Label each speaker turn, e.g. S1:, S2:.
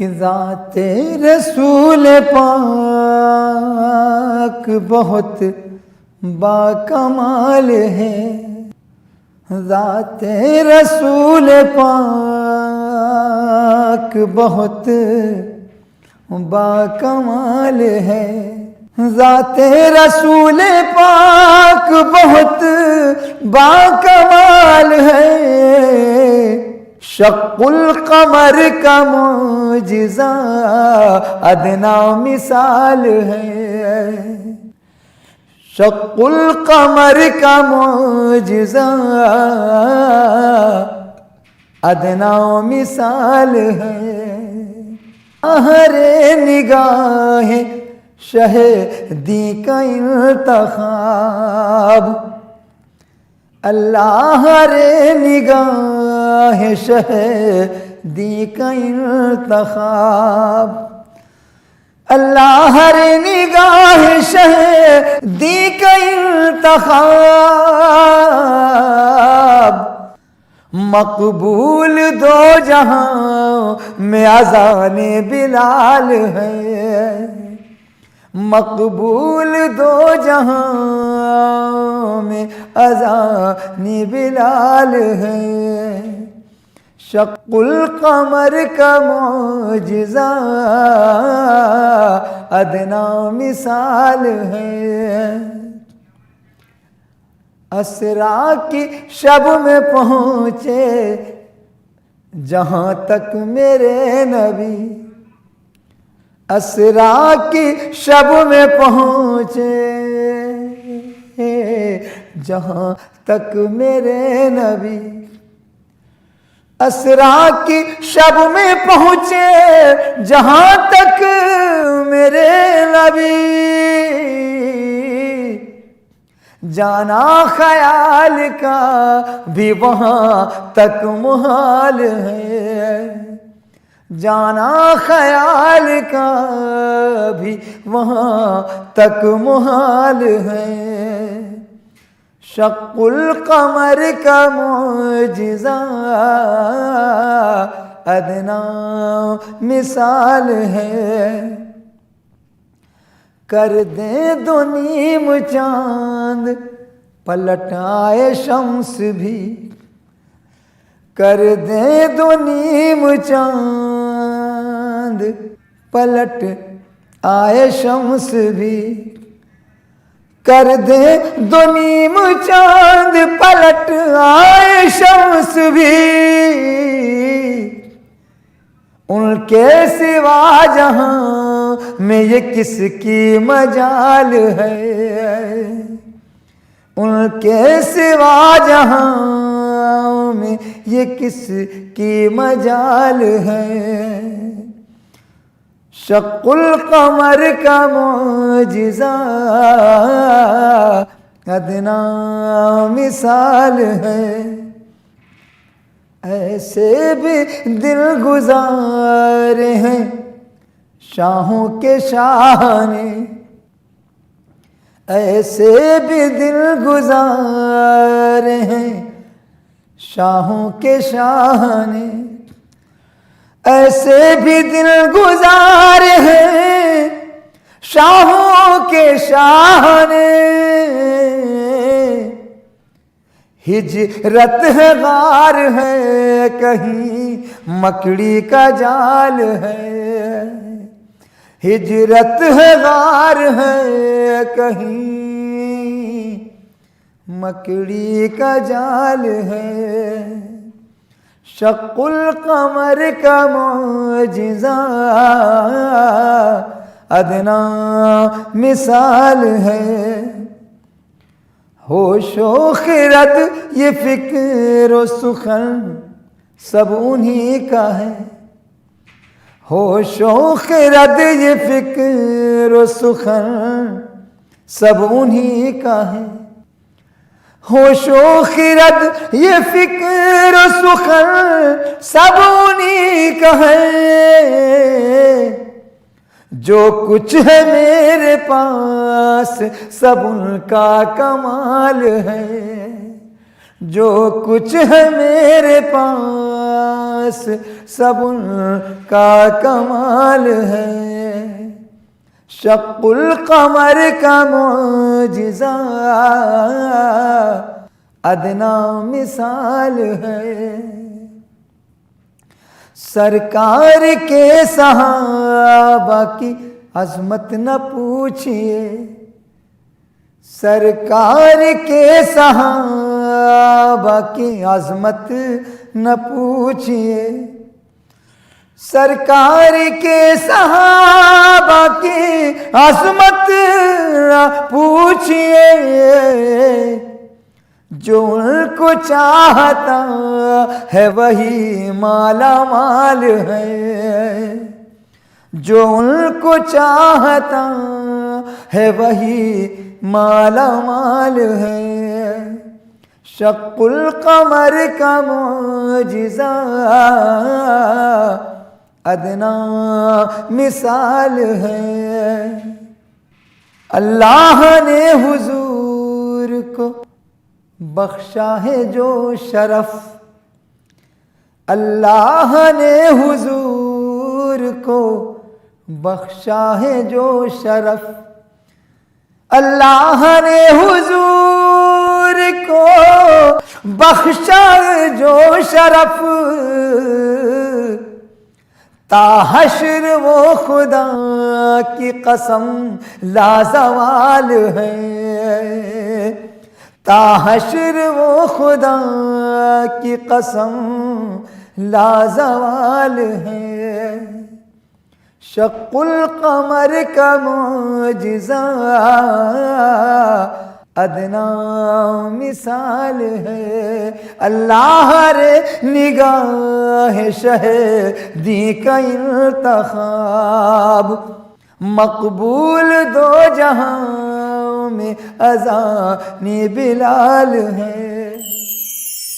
S1: کہ ذات رسول پاک بہت باکمال ہے، ذات رسول پاک بہت باکمال ہے، ذات رسول پاک بہت باکمال ہے، شق القمر کا معجزہ ادنا مثال ہے، شق القمر کا معجزہ ادنا مثال ہے، ہر نگاہ شہدی کا انتخاب، اللہ رے نگاہ شہدی کا انتخاب، اللہ رے نگاہ شہدی کا انتخاب، مقبول دو جہاں میں اذان بلال ہے، مقبول دو جہاں میں اذان بلال ہے، شق القمر کا معجزہ ادنا مثال ہے، اسرا کی شب میں پہنچے جہاں تک میرے نبی، اسرا کی شب میں پہنچے جہاں تک میرے نبی، اسرا کی شب میں پہنچے جہاں تک میرے نبی، جانا خیال کا بھی وہاں تک محال ہے، جانا خیال کا بھی وہاں تک محال ہے، شق القمر کا معجزہ ادنا مثال ہے، کر دیں دو نیم چاند پلٹ آئے شمس بھی، کر دیں دو نیم چاند پلٹ آئے شمس بھی، کر دیں دو نیم چاند پلٹ آئے شمس بھی، ان کے سوا جہاں میں یہ کس کی مجال ہے، ان کے سوا جہاں میں یہ کس کی مجال ہے، شق القمر کا معجزہ ادنا مثال ہے، ایسے بھی دل گزارے ہیں شاہوں کے شاہ نے، ایسے بھی دل گزارے ہیں شاہوں کے شاہ نے، ایسے بھی دل گزارے ہیں شاہوں کے شاہ نے، ہجرت ہے غار ہے کہیں مکڑی کا جال ہے، ہجرت ہے غار ہے کہیں مکڑی کا جال ہے، شق القمر کا معجزہ ادنا مثال ہے، ہوش و خرد یہ فکر و سخن سب انہی کا ہے، ہوش و خرد یہ فکر و سخن سب انہی کا ہے، ہوش و خرد یہ فکر و سخن سب انہی کا ہے، جو کچھ ہے میرے پاس سب ان کا کمال ہے، جو کچھ ہے میرے پاس خاص سب ان کا کمال ہے، شق القمر کا معجزہ ادنا مثال ہے، سرکار کے صحابہ کی عظمت نہ پوچھئے، سرکار کے صحابہ کی عظمت نہ پوچھئے، سرکار کے صحابہ کی عظمت نہ پوچھئے، جو ان کو چاہتا ہے وہی مالا مال ہے، جو ان کو چاہتا ہے وہی مالا مال ہے، شق القمر کا معجزہ ادنا مثال ہے، اللہ نے حضور کو بخشا ہے جو شرف، اللہ نے حضور کو بخشا ہے جو شرف، اللہ نے حضور کو بخشا ہے جو شرف، تا حشر وہ خدا کی قسم لازوال ہے، تا حشر وہ خدا کی قسم لازوال ہے، شق القمر کا معجزہ ادنا مثال ہے، اللہ رے نگاہ شہدی کا انتخاب، مقبول دو جہاں میں اذان بلال ہے،